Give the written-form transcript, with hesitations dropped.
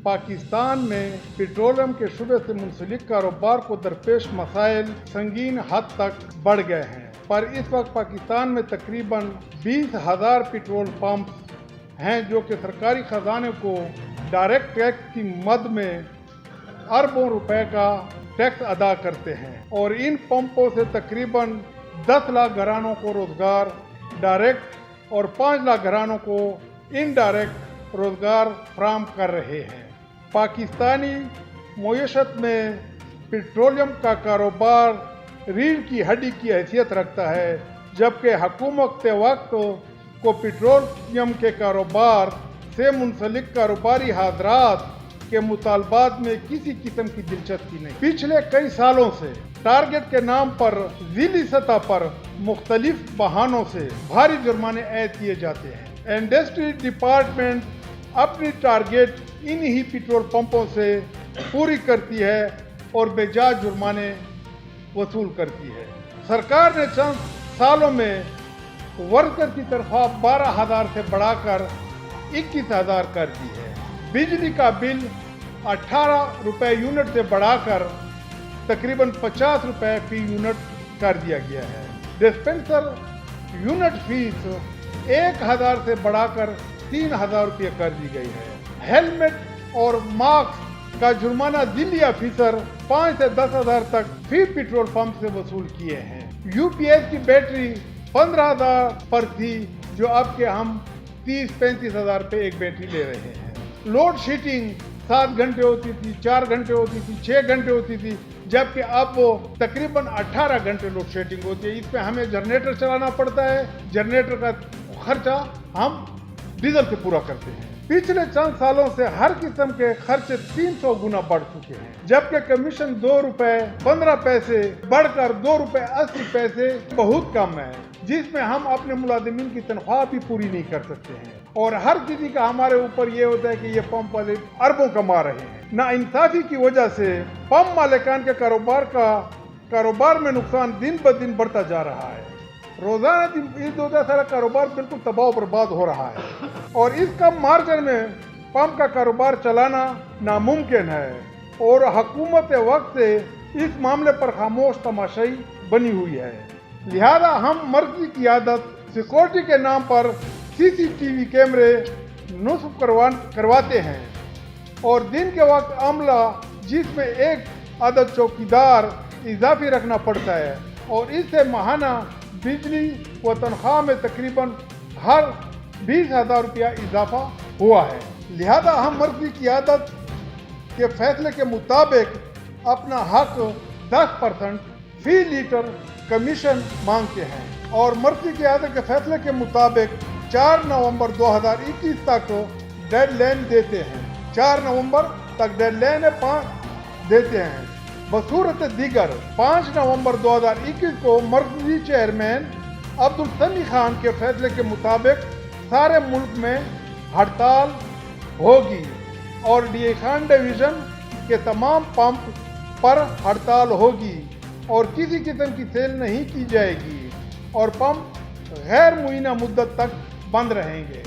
پاکستان میں پیٹرولیم کے شعبے سے منسلک کاروبار کو درپیش مسائل سنگین حد تک بڑھ گئے ہیں، پر اس وقت پاکستان میں تقریباً 20,000 پیٹرول پمپ ہیں جو کہ سرکاری خزانے کو ڈائریکٹ ٹیکس کی مد میں اربوں روپے کا ٹیکس ادا کرتے ہیں، اور ان پمپوں سے تقریباً 10 لاکھ گھرانوں کو روزگار ڈائریکٹ اور 5 لاکھ گھرانوں کو انڈائریکٹ روزگار فراہم کر رہے ہیں۔ پاکستانی معیشت میں پیٹرولیم کا کاروبار ریڑھ کی ہڈی کی حیثیت رکھتا ہے، جبکہ حکومت وقت کو پیٹرولیم کے کاروبار سے منسلک کاروباری حضرات کے مطالبات میں کسی قسم کی دلچسپی نہیں۔ پچھلے کئی سالوں سے ٹارگٹ کے نام پر ضلعی سطح پر مختلف بہانوں سے بھاری جرمانے عائد کیے جاتے ہیں۔ انڈسٹری ڈپارٹمنٹ اپنی ٹارگٹ انہی پیٹرول پمپوں سے پوری کرتی ہے اور بے جا جرمانے وصول کرتی ہے۔ سرکار نے چند سالوں میں ورکر کی تنخواہ 12,000 سے بڑھا کر 21,000 کر دی ہے۔ بجلی کا بل 18 روپے یونٹ سے بڑھا کر تقریباً 50 روپے فی یونٹ کر دیا گیا ہے۔ ڈسپنسر یونٹ فیس 1,000 سے بڑھا کر 3,000 روپے کر دی گئی ہے۔ ہیلمٹ اور ماسک کا جرمانہ ضلعی آفیسر 5 سے 10,000 تک فی پیٹرول پمپ سے وصول کیے ہیں۔ یو پی ایس کی بیٹری 15,000 پر تھی، جو اب کے ہم 30-35,000 پہ ایک بیٹری لے رہے ہیں۔ لوڈ شیڈنگ 7 گھنٹے ہوتی تھی، 4 گھنٹے ہوتی تھی، 6 گھنٹے ہوتی تھی، جبکہ اب وہ تقریباً 18 گھنٹے لوڈ شیڈنگ ہوتی ہے۔ اس پہ ہمیں جنریٹر چلانا پڑتا ہے، جنریٹر کا خرچہ ہم ڈیزل سے پورا کرتے ہیں۔ پچھلے چند سالوں سے ہر قسم کے خرچے 300 گنا بڑھ چکے ہیں، جبکہ کمیشن 2 روپے 15 پیسے بڑھ کر 2 روپے 80 پیسے بہت کم ہے، جس میں ہم اپنے ملازمین کی تنخواہ بھی پوری نہیں کر سکتے ہیں، اور ہر کسی کا ہمارے اوپر یہ ہوتا ہے کہ یہ پمپ والے اربوں کما رہے ہیں۔ ناانصافی کی وجہ سے پمپ مالکان کے کاروبار میں نقصان دن بدن بڑھتا جا رہا ہے۔ روزانہ اس 2 سارا کاروبار بالکل تباہ و برباد ہو رہا ہے، اور اس کم مارجن میں پمپ کا کاروبار چلانا ناممکن ہے، اور حکومت وقت سے اس معاملے پر خاموش تماشائی بنی ہوئی ہے۔ لہذا ہم مرکزی قیادت سیکورٹی کے نام پر CCTV کیمرے نصب کرواتے ہیں، اور دن کے وقت عملہ جس میں ایک عدد چوکیدار اضافی رکھنا پڑتا ہے، اور اس سے ماہانہ بجلی و تنخواہ میں تقریباً ہر 20,000 روپیہ اضافہ ہوا ہے۔ لہذا ہم مرکزی قیادت کے فیصلے کے مطابق اپنا حق 10% فی لیٹر کمیشن مانگتے ہیں، اور مرکزی قیادت کے فیصلے کے مطابق 4 نومبر 2021 تک ڈیڈ لائن دیتے ہیں۔ 4 نومبر تک ڈیڈ لائن دیتے ہیں۔ بصورت دیگر 5 نومبر 2021 کو مرکزی چیئرمین عبدالسمیع خان کے فیصلے کے مطابق سارے ملک میں ہڑتال ہوگی، اور ڈی خان ڈویژن کے تمام پمپ پر ہڑتال ہوگی، اور کسی قسم کی سیل نہیں کی جائے گی، اور پمپ غیر معینہ مدت تک بند رہیں گے۔